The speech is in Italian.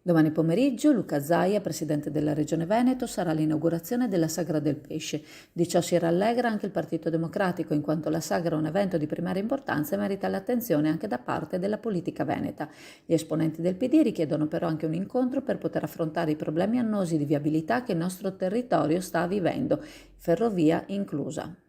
Domani pomeriggio Luca Zaia, presidente della Regione Veneto, sarà l'inaugurazione della Sagra del Pesce. Di ciò si rallegra anche il Partito Democratico, in quanto la Sagra è un evento di primaria importanza e merita l'attenzione anche da parte della politica veneta. Gli esponenti del PD richiedono però anche un incontro per poter affrontare i problemi annosi di viabilità che il nostro territorio sta vivendo, ferrovia inclusa.